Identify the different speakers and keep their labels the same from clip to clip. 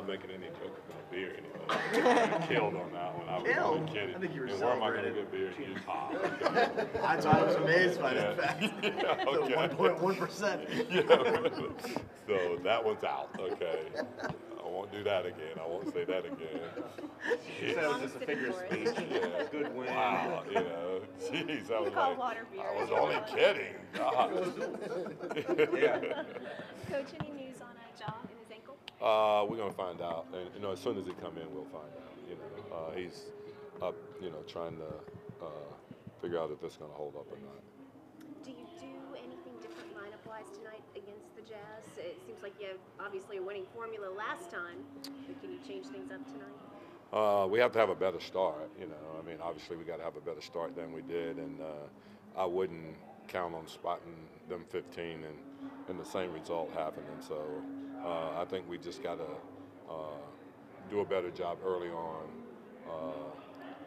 Speaker 1: not making any joke about beer anymore. I killed on that one. I was only kidding.
Speaker 2: I think you were
Speaker 1: and where am I going to
Speaker 2: celebrating.
Speaker 1: get beer in Utah? Okay.
Speaker 2: I was amazed by that
Speaker 1: Yeah.
Speaker 2: fact.
Speaker 1: Yeah,
Speaker 2: The
Speaker 1: okay.
Speaker 2: 1.1%.
Speaker 1: Yeah. So that one's out. Okay. I won't do that again. I won't say that again.
Speaker 3: She said it was just a figure of speech.
Speaker 1: Yeah.
Speaker 3: Good win.
Speaker 1: Wow. You know, jeez, I was
Speaker 4: call
Speaker 1: like,
Speaker 4: water beer.
Speaker 1: I was only kidding. God.
Speaker 3: Yeah.
Speaker 4: Coach, any news on Ja and his ankle?
Speaker 1: We're gonna find out, and as soon as he come in, we'll find out. He's up, trying to figure out if it's gonna hold up or not.
Speaker 4: Do you do anything different lineup-wise tonight against the Jazz? It seems like you have obviously a winning formula last time, but can you change things up tonight?
Speaker 1: We have to have a better start. Obviously we got to have a better start than we did, and I wouldn't count on spotting them 15 and the same result happening. So I think we just got to do a better job early on.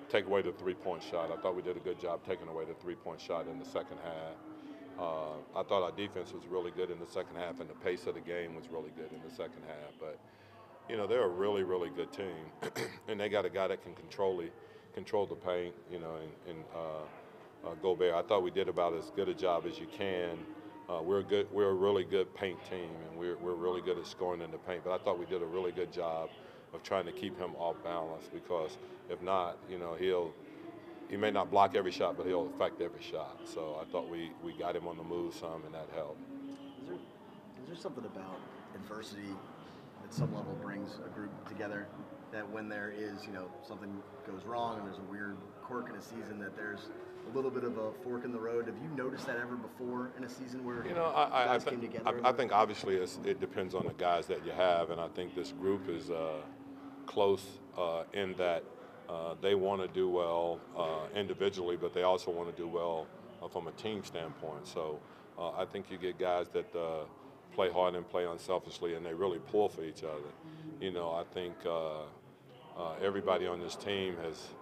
Speaker 1: Take away the three-point shot. I thought we did a good job taking away the three-point shot in the second half. I thought our defense was really good in the second half, and the pace of the game was really good in the second half. But they're a really, really good team, and they got a guy that can control the paint. Gobert. I thought we did about as good a job as you can. We're a really good paint team, and we're really good at scoring in the paint. But I thought we did a really good job of trying to keep him off balance, because if not, he may not block every shot, but he'll affect every shot. So I thought we got him on the move some, and that helped.
Speaker 2: Is there something about adversity at some level brings a group together, that when there is, something goes wrong and there's a weird quirk in a season, that there's a little bit of a fork in the road? Have you noticed that ever before in a season where guys came together?
Speaker 1: I think obviously it depends on the guys that you have, and I think this group is close in that they want to do well individually, but they also want to do well from a team standpoint. So I think you get guys that play hard and play unselfishly, and they really pull for each other. I think everybody on this team has,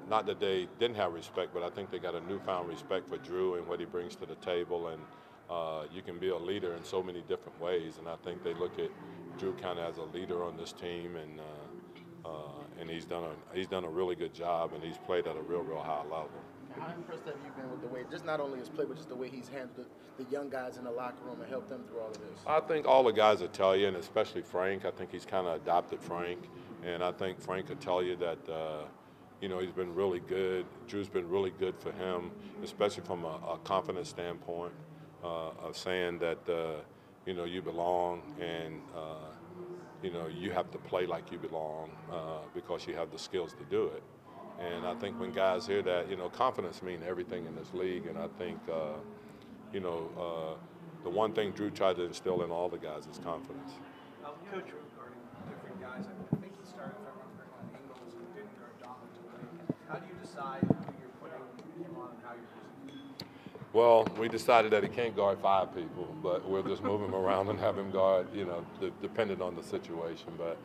Speaker 1: not that they didn't have respect, but I think they got a newfound respect for Drew and what he brings to the table. And you can be a leader in so many different ways, and I think they look at Drew kind of as a leader on this team, and he's done a really good job, and he's played at a real high level.
Speaker 5: How impressed have you been with the way, just not only his play, but just the way he's handled the young guys in the locker room and helped them through all of this?
Speaker 1: I think all the guys will tell you, and especially Frank. I think he's kind of adopted Frank, and I think Frank could tell you that he's been really good. Drew's been really good for him, especially from a confidence standpoint, of saying that you belong, and you have to play like you belong because you have the skills to do it. And I think when guys hear that, confidence means everything in this league. And I think, the one thing Drew tried to instill in all the guys is confidence.
Speaker 6: Coach, regarding different guys, I think he started, if I remember correctly, on Ingles and didn't guard Donovan today. How do you decide who you're putting him on and how you're using him?
Speaker 1: Well, we decided that he can't guard 5 people, but we'll just move him around and have him guard, depending on the situation. But,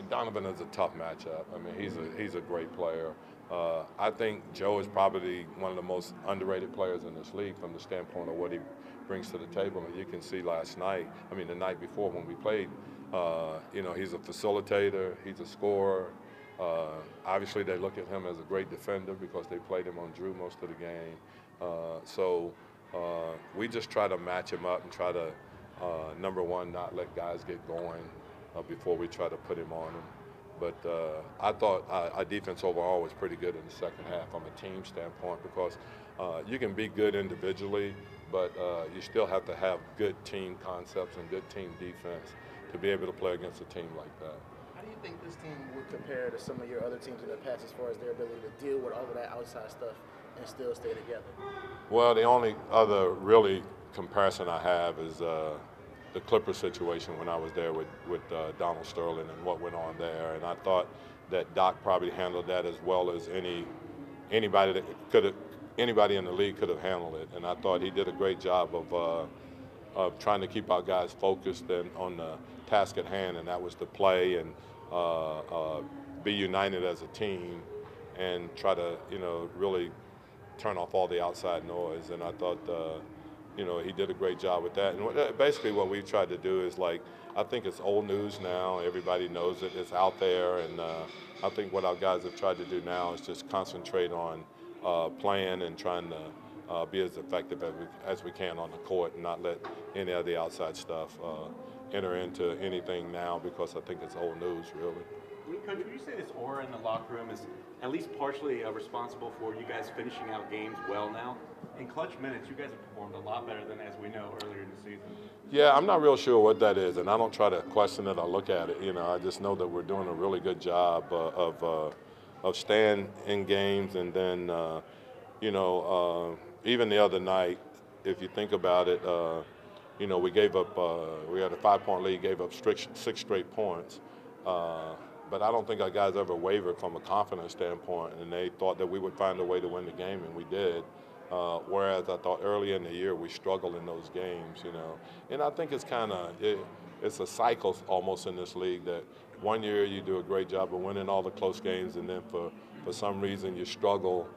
Speaker 1: Donovan is a tough matchup. He's a great player. I think Joe is probably one of the most underrated players in this league from the standpoint of what he brings to the table. And you can see the night before when we played, he's a facilitator, he's a scorer. Obviously, they look at him as a great defender because they played him on Drew most of the game. So we just try to match him up and try to, number one, not let guys get going before we try to put him on him. But I thought our defense overall was pretty good in the second half from a team standpoint, because you can be good individually, but you still have to have good team concepts and good team defense to be able to play against a team like that.
Speaker 5: How do you think this team would compare to some of your other teams in the past as far as their ability to deal with all of that outside stuff and still stay together?
Speaker 1: Well, the only other really comparison I have is the Clippers situation when I was there with Donald Sterling and what went on there, and I thought that Doc probably handled that as well as anybody in the league could have handled it, and I thought he did a great job of trying to keep our guys focused and on the task at hand, and that was to play and be united as a team and try to really turn off all the outside noise. And I thought he did a great job with that. And basically what we've tried to do is, like, I think it's old news now. Everybody knows it. It's out there. And I think what our guys have tried to do now is just concentrate on playing and trying to be as effective as we can on the court and not let any of the outside stuff enter into anything now, because I think it's old news, really.
Speaker 3: Coach, would you say this aura in the locker room is at least partially responsible for you guys finishing out games well now? In clutch minutes, you guys have performed a lot better than as we know earlier in the season.
Speaker 1: Yeah, I'm not real sure what that is, and I don't try to question it or look at it. I just know that we're doing a really good job of staying in games, and then, even the other night, if you think about it, we gave up. We had a 5-point lead, gave up 6 straight points. But I don't think our guys ever wavered from a confidence standpoint, and they thought that we would find a way to win the game, and we did. Whereas I thought early in the year we struggled in those games, And I think it's it's a cycle almost in this league, that one year you do a great job of winning all the close games, and then for some reason you struggle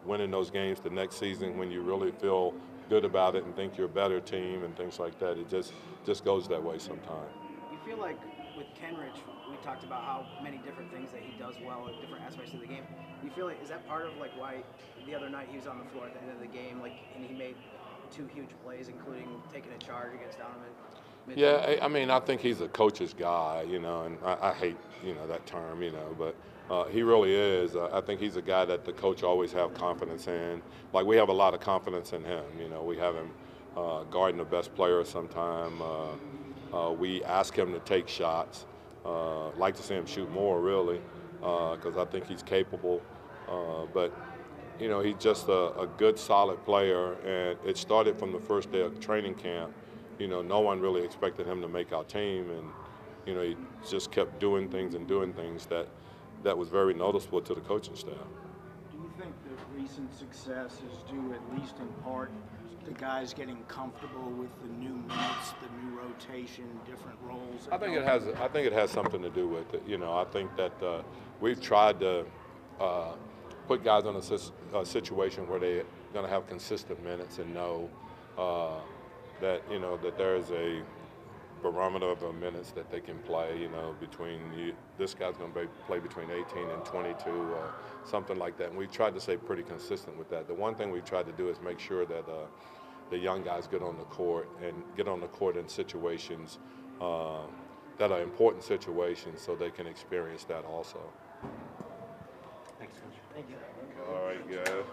Speaker 1: winning those games the next season when you really feel good about it and think you're a better team and things like that. It just goes that way sometimes.
Speaker 7: You feel like with Kenrich, we talked about how many different things that he does well in different aspects of the game. You feel like, is that part of like why the other night he was on the floor at the end of the game, and he made 2 huge plays, including taking a charge against Donovan?
Speaker 1: Yeah, I mean, I think he's a coach's guy, and I hate, that term, but he really is. I think he's a guy that the coach always have confidence in. Like, we have a lot of confidence in him. We have him guarding the best player sometime. We ask him to take shots. Like to see him shoot more, really, because I think he's capable. But, he's just a good, solid player, and it started from the first day of training camp. No one really expected him to make our team, and, he just kept doing things that was very noticeable to the coaching staff.
Speaker 8: Do you think the recent success is due, at least in part, to guys getting comfortable with the new minutes, the new rotation, different roles?
Speaker 1: I think it has something to do with it. I think that we've tried to put guys in a situation where they're going to have consistent minutes and know that that there is a barometer of minutes that they can play. This guy's going to play between 18 and 22, or something like that. And we've tried to stay pretty consistent with that. The one thing we've tried to do is make sure that the young guys get on the court in situations that are important situations, so they can experience that also.
Speaker 3: Thanks, Coach.
Speaker 7: Thank you.
Speaker 1: All right, guys.